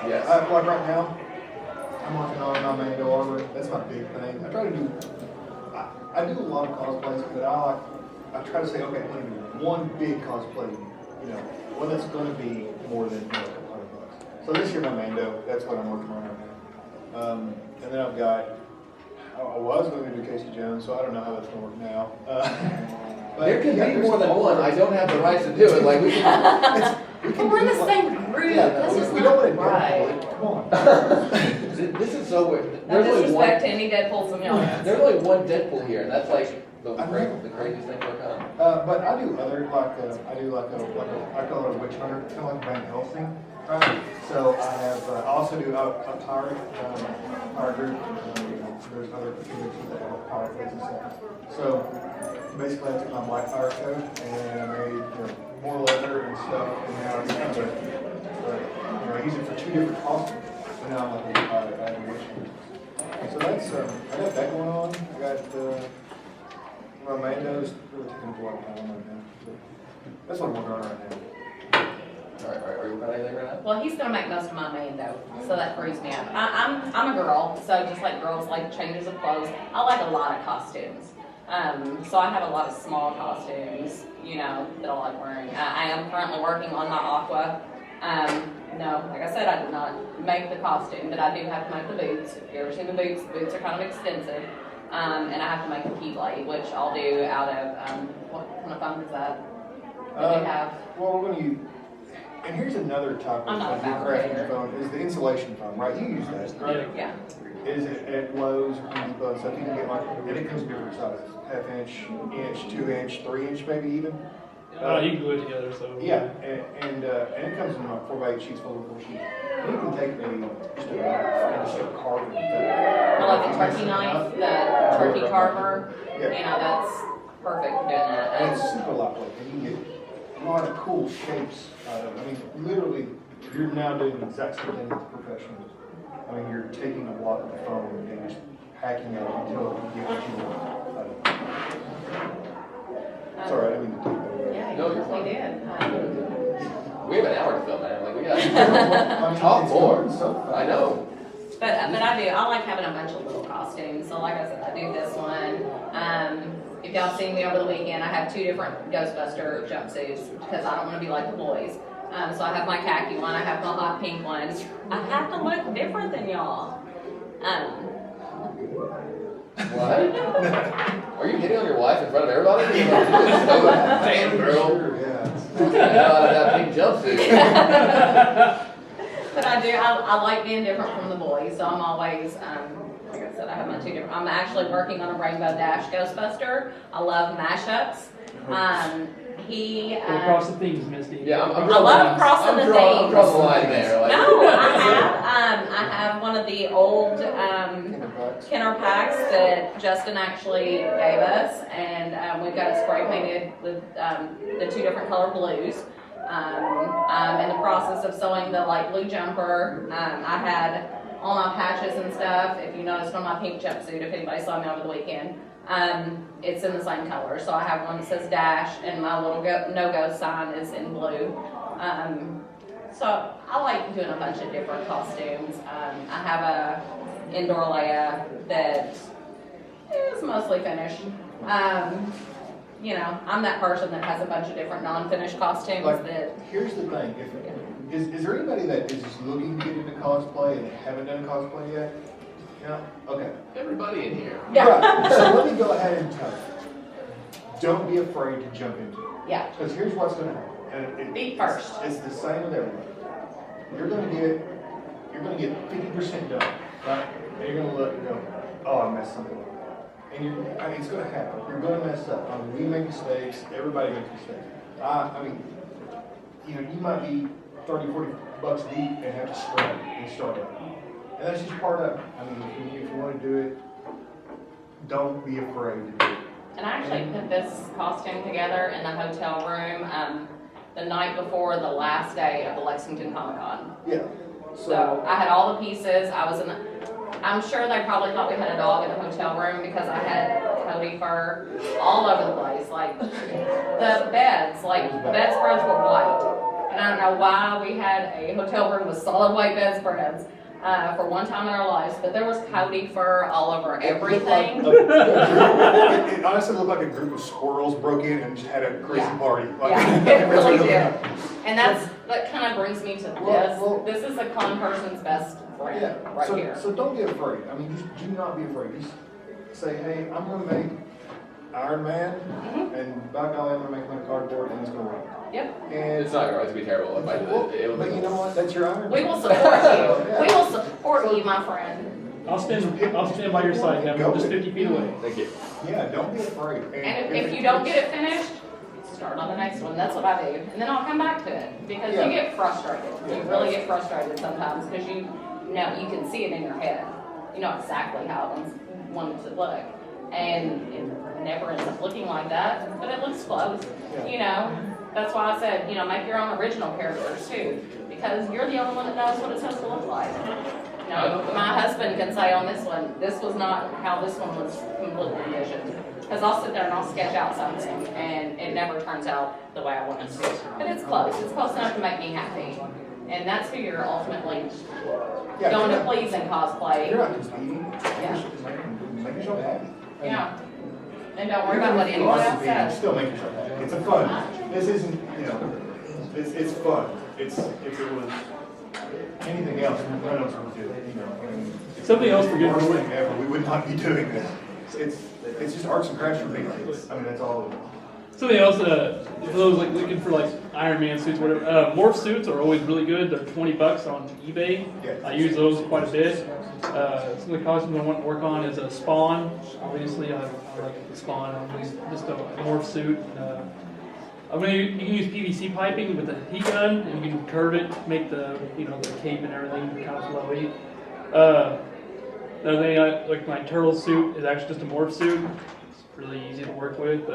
Yes. Like right now, I'm working on my Mando armor. That's my big thing. I try to do. I do a lot of cosplays, but I try to say, okay, I'm going to do one big cosplay. You know, one that's going to be more than $100. So this year, my Mando. That's what I'm working on right now. And then I've got. I was going to do Casey Jones, so I don't know how that's going to work now. But there can be more than one. I don't have the rights to do it. Like we can. We're in the same group. Yeah, That's just we don't want not to right. Come on. This is so weird. No There's only one. disrespect to any Deadpools from y'all. There's only one Deadpool here, and that's like the craziest thing to come. But I do other I call it a witch hunter, kind of like Van Helsing, right? So I also do a power group. There's other conventions that have power plays and stuff. So basically, I took my black power coat and I made more leather and stuff, and now it's kind of I use it for 2 different costumes. And now I'm like a witch hunter. So that's I got that going on. I got. My Mando's really taking up a lot of time right now. So that's what I'm working on right now. Are you working on anything right now? Well, he's gonna make most of my Mando, so that frees me up. I'm a girl, so just like girls like changes of clothes, I like a lot of costumes. So I have a lot of small costumes, you know, that I like wearing. I am currently working on my Aqua. No, like I said, I did not make the costume, but I do have to make the boots. If you ever see the boots, the boots are kind of extensive. And I have to make a keyblade, which I'll do out of, what kind of foam is that? That we have? Well, we're going to use, and here's another type I'm not a of fabricator. crafting foam, is the insulation foam, right? You use that, right? Yeah. Is it at Lowe's, Home Depot, stuff you can get like, and it comes in different sizes, 1/2 inch, 2 inch, 3 inch maybe even. You can glue it together, so. Yeah, and it comes in like 4x8 sheets, folded 4 sheets. And you can take just a carving. I like the turkey knife, the turkey carver. Yeah. You know, that's perfect for doing that. And it's super lightweight, and you can get a lot of cool shapes out of it. I mean, literally, you're now doing the exact same thing with professionals. I mean, you're taking a block of foam and just hacking it until you get what you want out of it. It's all right, I mean, to take that away. Yeah, No, you you're fine. did. We have an hour to film, man. Like we got top floor. I know. But I like having a bunch of little costumes. So like I said, I do this one. If y'all seen me over the weekend, I have 2 different Ghostbuster jumpsuits because I don't want to be like the boys. So I have my khaki one, I have my hot pink one. I have to look different than y'all. What? Are you hitting on your wife in front of everybody? Damn, girl. That pink jumpsuit. But I like being different from the boys, so I'm always, like I said, I have my 2 different, I'm actually working on a Rainbow Dash Ghostbuster. I love mashups. Go across the themes, Misty. Yeah, I love crossing the I'm themes. drawing the line there. Like. No, I have one of the old Kenner packs that Justin actually gave us, and we've got it spray painted with the 2 different color blues. I'm in the process of sewing the light blue jumper. I had all my patches and stuff. If you noticed on my pink jumpsuit, if anybody saw me over the weekend, it's in the same color. So I have one that says Dash, and my little no-go sign is in blue. So I like doing a bunch of different costumes. I have a indoor Leia that is mostly finished. You know, I'm that person that has a bunch of different non-finished costumes that. Here's the thing, is there anybody that is just looking to get into cosplay and haven't done cosplay yet? Yeah, okay. Everybody in here. Yeah. Right, so let me go ahead and tell you, don't be afraid to jump into it. Yeah. Because here's what's gonna happen. And Be first. It's the same with everybody. You're gonna get 50% done, right? And you're gonna look and go, oh, I messed something up. And it's going to happen. You're going to mess up. I mean, we make mistakes. Everybody makes mistakes. I mean, you know, you might be 30, 40 bucks deep and have to scrap and start up. And that's just part of it. I mean, if you want to do it, don't be afraid to do it. And I actually put this costume together in the hotel room the night before the last day of the Lexington Comic-Con. Yeah. So I had all the pieces. I'm sure they probably thought we had a dog in the hotel room because I had Cody fur all over the place. Like the beds, bedspreads were white. And I don't know why we had a hotel room with solid white bedspreads for one time in our lives, but there was Cody fur all over everything. It honestly looked like a group of squirrels broke in and just had a crazy party. Yeah, it really did. And that kind of brings me to this. This is a con person's best friend here. So don't be afraid. I mean, just do not be afraid. Just say, hey, I'm going to make Iron Man, and by golly, I'm going to make my cardboard, and it's going to work. Yep. And It's not going to be terrible. but you know what? That's your Iron Man. We will support you. We will support you, my friend. I'll stand by your side, Kevin. I'm just 50 feet away. Thank you. Yeah, don't be afraid. And if you don't get it finished, start on the next one. That's what I do. And then I'll come back to it because you get frustrated. You really get frustrated sometimes because you can see it in your head. You know exactly how it wants to look. And it never ends up looking like that, but it looks close. You know, that's why I said, make your own original characters too, because you're the only one that knows what it's supposed to look like. You know, my husband can say on this one, this was not how this one was completely envisioned. Because I'll sit there and I'll sketch out something, and it never turns out the way I want it to. But it's close. It's close enough to make me happy. And that's who you're ultimately going to please in cosplay. You're not competing. Yeah. Make yourself happy. Yeah. And don't worry about what anyone else says. Still make yourself happy. It's a fun. This isn't, it's fun. If it was anything else, none of us would do it. Something else for good Worst reason. thing ever. We would not be doing this. It's just arts and crafts for big kids. I mean, that's all it is. Something else, for those looking for Iron Man suits, whatever, morph suits are always really good. They're $20 on eBay. I use those quite a bit. Some of the costumes I want to work on is a Spawn. Obviously, I like the Spawn. Just a morph suit. You can use PVC piping with a heat gun, and you can curve it, make the the cape and everything kind of flowy. Another thing, like my turtle suit is actually just a morph suit. It's really easy to work with.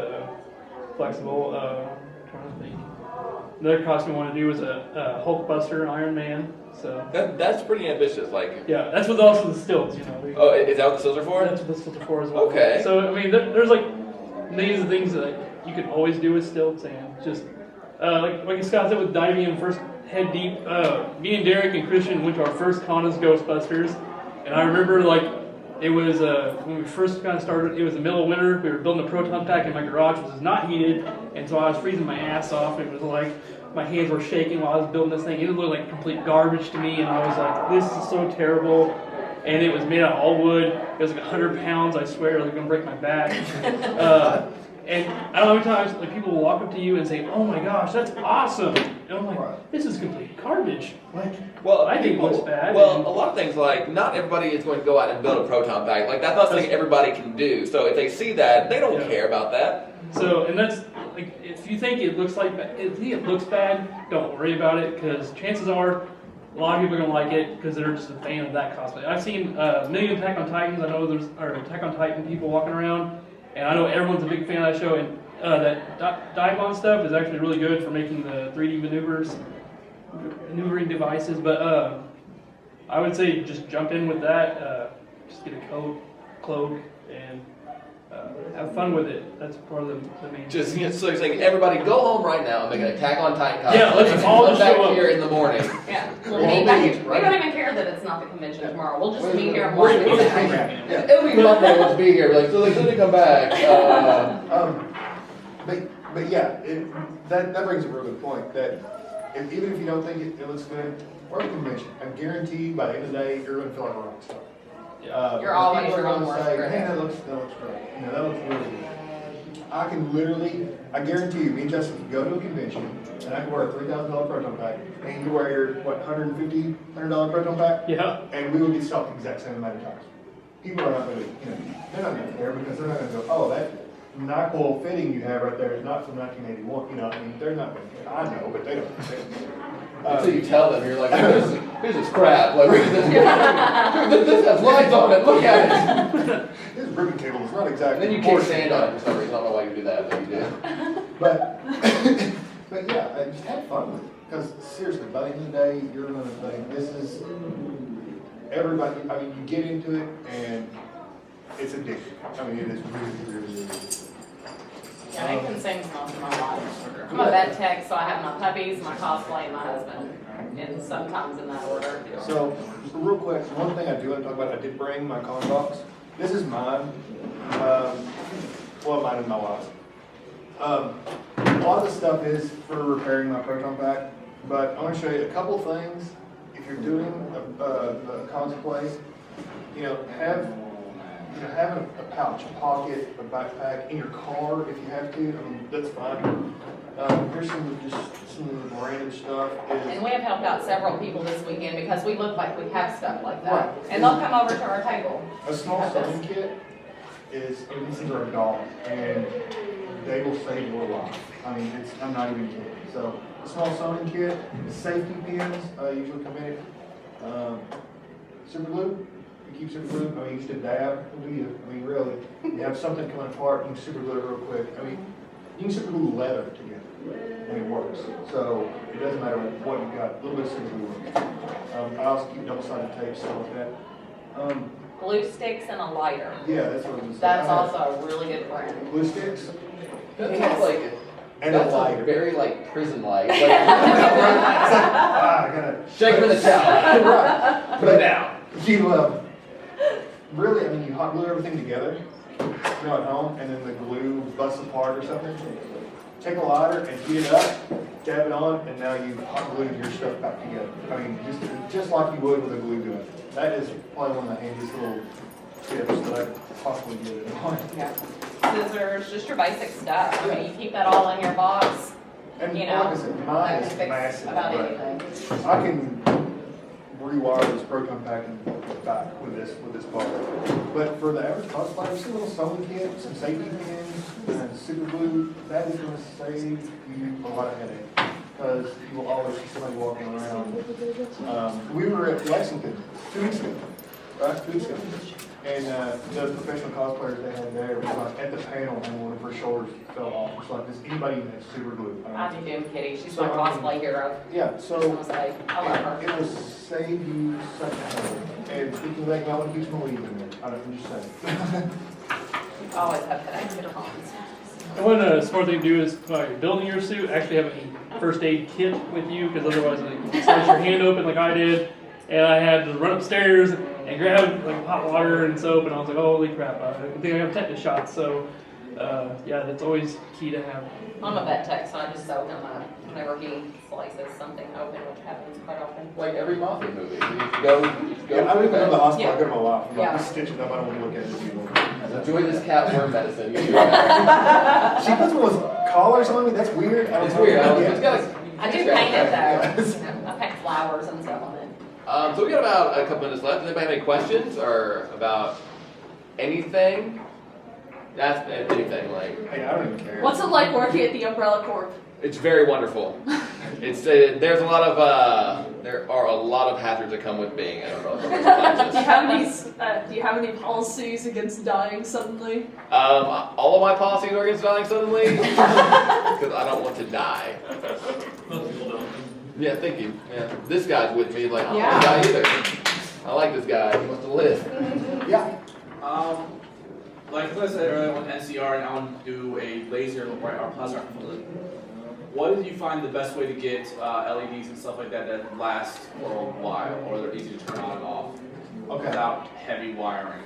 Flexible. I'm trying to think. Another costume I want to do is a Hulkbuster Iron Man. So That's pretty ambitious. yeah, that's what also the stilts. Oh, is that what the stills are for? That's what the stilts are for as well. Okay. So I mean, there's millions of things that you can always do with stilts, and just like Scott said with diving first head deep. Me and Derek and Christian went to our first con as Ghostbusters, and I remember it was when we first kind of started. It was the middle of winter. We were building a proton pack in my garage, which was not heated, and so I was freezing my ass off. It was my hands were shaking while I was building this thing. It looked like complete garbage to me, and I was like, "This is so terrible." And it was made out of all wood. It was 100 pounds. I swear, it was gonna break my back. And I don't know how many times people will walk up to you and say, "Oh my gosh, that's awesome!" And I'm like, "This is complete garbage." I think it looks bad. Well, a lot of things not everybody is going to go out and build a proton pack. That's not something everybody can do. So if they see that, they don't care about that. So, and that's if you think it looks bad, don't worry about it, because chances are a lot of people are gonna like it because they're just a fan of that cosplay. I've seen a million Attack on Titans. I know there's Attack on Titan people walking around. And I know everyone's a big fan of that show, and That dive on stuff is actually really good for making the 3D maneuvering devices. But I would say just jump in with that. Just get a coat, cloak, and have fun with it. That's part of the main. Just so you're saying, everybody go home right now and make an Attack on Titan cosplay. Yeah, let's all come just back show up. here in the morning. Yeah, We'll we'll meet meet, back. right? We don't even care that it's not the convention tomorrow. We'll just meet here. We're and watch gonna it. be It'll be Monday. Let's be here. Like, so they didn't come back. But yeah, that brings a really good point, that even if you don't think it looks good, or a convention, I guarantee by the end of the day, you're gonna feel like a rock star. You're always People are your own gonna worst say, critic. "Hey, that looks great, you know, that looks really good." I guarantee you, me and Justin can go to a convention, and I can wear a $3,000 proton pack, and you can wear your, $100 proton pack? Yeah. And we will get stopped the exact same amount of times. People are not gonna, they're not gonna care, because they're not gonna go, oh, that NyQuil fitting you have right there is not from 1981, they're not gonna care. I know, but they don't care. Until you tell them, you're like, this is crap. Like, this has lights on it. Look at it. This ribbon cable is not exactly. And then you can't stand on it for some reason. I don't know why you do that, but you do. But yeah, just have fun with it. Because seriously, by the end of the day, you're gonna think this is everybody. I mean, you get into it and it's addictive. I mean, it is really addictive. Yeah, it consumes most of my life. I'm a vet tech, so I have my puppies, my cosplay, and my husband, and sometimes in that order. So real quick, one thing I do want to talk about, I did bring my con box. This is mine. Mine and my wife's. A lot of the stuff is for repairing my proton pack, but I want to show you a couple things. If you're doing a cosplay, have a pouch, a pocket, a backpack in your car if you have to. I mean, that's fine. Here's some random stuff. And we have helped out several people this weekend because we look like we have stuff like that. Right. And they'll come over to our table. A small sewing kit is, these things are a dollar, and they will save your life. I mean, I'm not even kidding. So, a small sewing kit, safety pins usually come in it. Super glue. Keep super glue. I mean, you just a dab. What do you? I mean, really, you have something coming apart, you can super glue it real quick. I mean, you can super glue leather together, and it works. So it doesn't matter what you got. A little bit of super glue works. I also keep double-sided tape, stuff like that. Glue sticks and a lighter. Yeah, that's what I was saying. That's also a really good friend. Glue sticks That sounds like and that's a lighter. very like prison-like. Like, I gotta shake him in the towel. Right. Put it down. You really, I mean, you hot glue everything together, at home, and then the glue busts apart or something. Take a lighter and heat it up, dab it on, and now you've hot glued your stuff back together. I mean, just like you would with a glue gun. That is probably one of the handiest little tips that I possibly give anyone. Yeah. Scissors, just your basic stuff. I mean, you keep that all in your box. And You like know, I said, mine that is can fix massive. about but anything. I can rewire this proton pack and back with this bar. But for the average cosplayer, just a little sewing kit, some safety pins, and super glue, that is going to save you a lot of headache. Because you will always see somebody walking around. We were at Lexington 2 weeks ago, right? 2 weeks ago. And the professional cosplayers they had there was like at the panel, and one of her shoulders fell off. It's like, does anybody have super glue? I do too, Kitty. She's So, my cosplay hero. Yeah, so I was like, I love her. it will save you such a headache. And speaking of that, I want to keep some weed in there. I'm just saying. You always have headaches at home. And one smart thing to do is while you're building your suit, actually have a first aid kit with you, because otherwise you slice your hand open like I did, and I had to run upstairs and grab like hot water and soap, and I was like, holy crap, I think I have tetanus shots. So yeah, that's always key to have. I'm a vet tech, so I just soak him up whenever he slices something open, which happens quite often. Like every Mafia movie. You go Yeah, I don't even go to the hospital. Yeah. I go to my wife. I'm like, Yeah. just stitch it up. I don't want to look at it anymore. Enjoy this cat worm medicine. You do that. She puts one of those collars on me. That's weird. I don't It's know. weird. Yeah. It's got I do paint it though. I paint flowers and stuff on it. So we got about a couple minutes left. Does anybody have any questions or about anything? Ask anything. Like, Hey, I don't even care. What's it like working at the Umbrella Corp? it's very wonderful. It's there's a lot of there are a lot of hazards that come with being a roller coaster scientist. Do you have any policies against dying suddenly? All of my policies are against dying suddenly because I don't want to die. Most people don't. Yeah, thank you. Yeah, this guy's with me. Like, I don't Yeah. want to die either. I like this guy. He wants to live. Yeah. Like I said earlier, with NCR and I want to do a laser or plasma. What did you find the best way to get LEDs and stuff like that that last for a while, or they're easy to turn on and off without heavy wiring?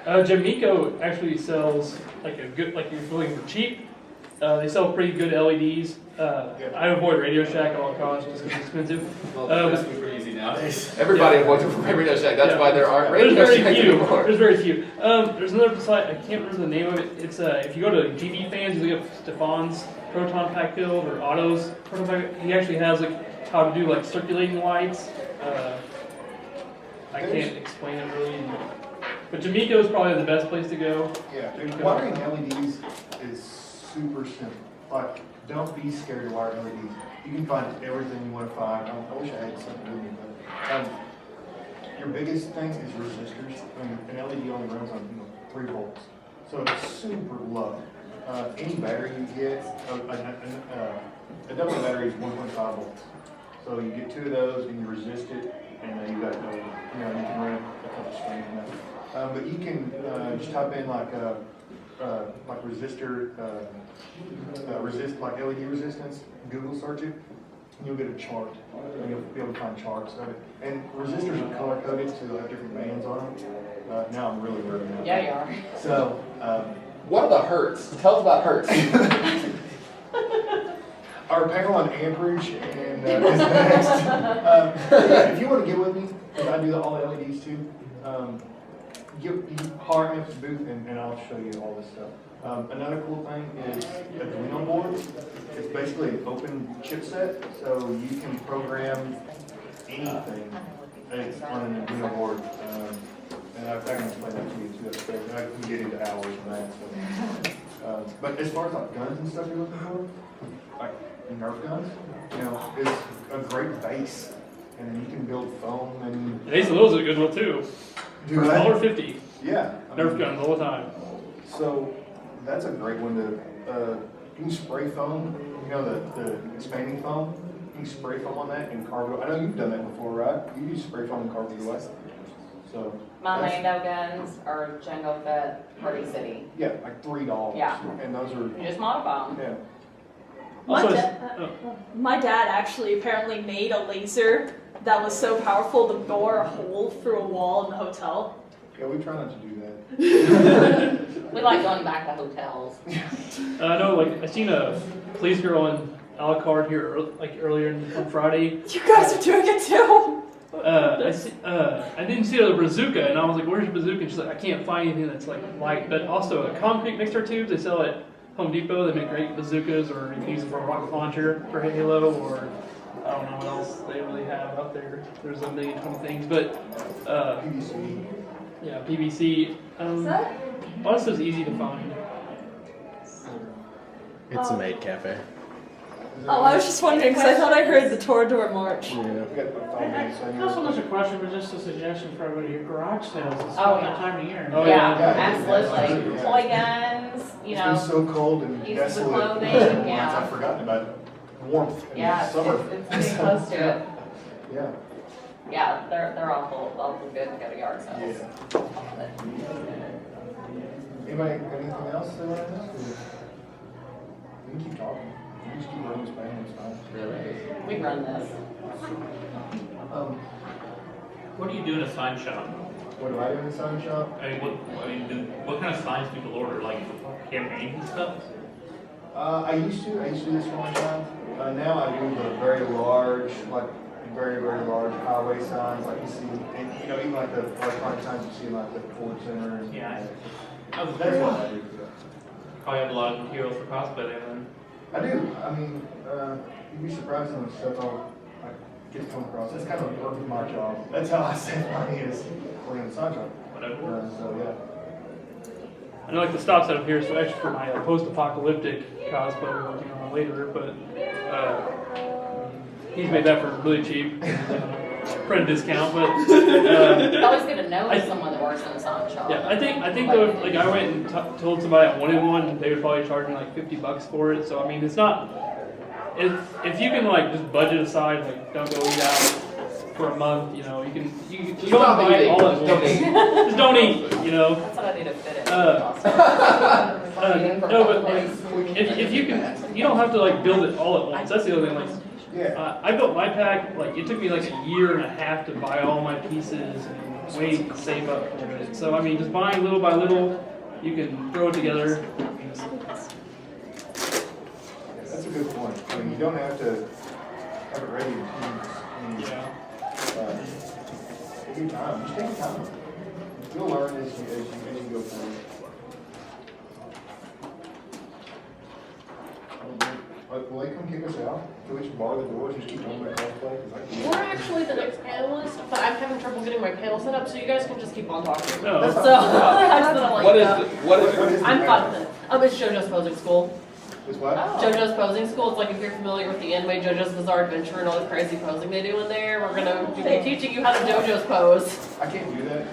Jamiko actually sells like a good, like if you're looking for cheap, they sell pretty good LEDs. I avoid Radio Shack at all costs just because it's expensive. Well, that's pretty easy nowadays. Everybody avoids it from Radio Shack. That's why there aren't There's Radio very Shacks few. anymore. There's very few. There's another site, I can't remember the name of it. It's if you go to GB Fans, you look up Stefan's Proton Pack Build or Otto's Proton Pack. He actually has like how to do like circulating lights. I can't explain it really. But Jamiko is probably the best place to go. Yeah, dude, wiring LEDs is super simple. Like, don't be scared to wire LEDs. You can find everything you want to find. I wish I had something with me, but your biggest thing is resistors. I mean, an LED only runs on 3 volts, so it's super low. Any battery you get, a double battery is 1.5 volts. So you get 2 of those and you resist it, and then you got you can run a couple strings in that. But you can just type in like resistor, resist like LED resistance. Google search it, and you'll get a chart, and you'll be able to find charts of it. And resistors are color coded, so they'll have different bands on them. Now I'm really worried about Yeah, you are. So, What are the hertz? Tell us about hertz. our panel on amperage and is next. If you want to get with me, because I do all the LEDs too, you hire me up to the booth and I'll show you all this stuff. Another cool thing is a Arduino board. It's basically an open chipset, so you can program anything that's on an Arduino board. And I can explain that to you too upstairs. I can get into hours on that. So. But as far as like guns and stuff you're looking for, like Nerf guns, is a great base. And then you can build foam and Ace of those is a good one too. do For that. $1.50. Yeah. Nerf guns all the time. So that's a great one to, you can spray foam, the expanding foam. You can spray foam on that and carve it. I know you've done that before, right? You use spray foam and carve it away. So. My Mando guns are Django Fett Party City. Yeah, like $3. Yeah. And those are, You just modify them. yeah. My dad actually apparently made a laser that was so powerful to bore a hole through a wall in the hotel. Yeah, we try not to do that. We like going back to hotels. I know, like, I seen a police girl on a la carte here, earlier on Friday. You guys are doing it too! I didn't see a bazooka, and I was like, "Where's your bazooka?" And she's like, "I can't find anything that's like light." But also a concrete mixer tube they sell at Home Depot. They make great bazookas, or you can use it for a rocket launcher for Halo, or I don't know what else they really have out there. There's a million things, but PVC. yeah, PVC. A lot of stuff's easy to find. It's a maid cafe. Oh, I was just wondering, because I thought I heard the Torador March. Yeah. We got about 5 minutes. So Not so much a question, but just a suggestion for everybody. Your garage sales is Oh, that yeah. time of year. Oh, Yeah, yeah. absolutely. Yeah. Toy guns, It's been so cold and pieces of desolate. clothing, yeah. I've forgotten about warmth in Yeah, summer. it's pretty close to it. Yeah. Yeah, they're awful good to go to yard sales. Yeah. Anybody, anything else they want to ask? We can keep talking. We can just keep running this band, it's fine. We run this. What do you do in a sign shop? What do I do in the sign shop? What kind of signs people order? Like campaigns and stuff? I used to do this for my job. Now I do the very large, very, very large highway signs like you see, and even like the electronic signs you see in like the Ford Center. And, Yeah. that's what I do. Probably have a lot of materials for cosplay there then. I do. I mean, you'd be surprised how much stuff I get to come across. That's kind of a perk of my job. That's how I save money is working in the sign shop. Whatever. So yeah. I know, like, the stop sign up here is actually for my post-apocalyptic cosplay we're working on later, but he's made that for really cheap. Friend discount, but It's always good to know someone that works in a sign shop. yeah, I think though, like I went and told somebody I wanted one, they would probably charge me like $50 for it. So I mean, it's not if you can like just budget aside, like don't go eat out for a month, you know, you don't buy it all at once. Just don't eat, you know. That's what I need to fit in. No, but like if you can, you don't have to like build it all at once. That's the other thing. Like. Yeah. I built my pack, like, it took me like a year and a half to buy all my pieces and wait and save up for it. So, I mean, just buying little by little, you can throw it together. That's a good point. I mean, you don't have to have it ready in 2 weeks. Yeah. Take your time. Just take your time. You'll learn as you go forward. Will they come kick us out? Do we just bar the doors and just keep doing my cosplay? We're actually the next panelist, but I'm having trouble getting my panel set up, so you guys can just keep on talking. No. So, I just don't What like is what is I'm fine with it. It's JoJo's Posing School. It's what? JoJo's Posing School. It's like if you're familiar with the anime JoJo's Bizarre Adventure and all the crazy posing they do in there, we're gonna be teaching you how to JoJo's pose. I can't do that.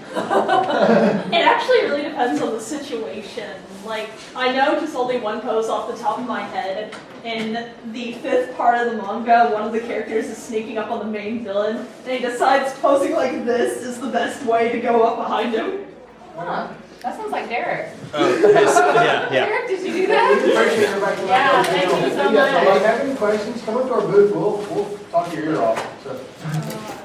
It actually really depends on the situation. Like, I know just only one pose off the top of my head. In the 5th part of the manga, one of the characters is sneaking up on the main villain, and he decides posing like this is the best way to go up behind him. Huh. That sounds like Derek. Yeah. Derek, did you do that? Appreciate everybody coming Yeah, out. thank you so If you guys much. have any questions, come up to our booth. We'll talk your ear off. So.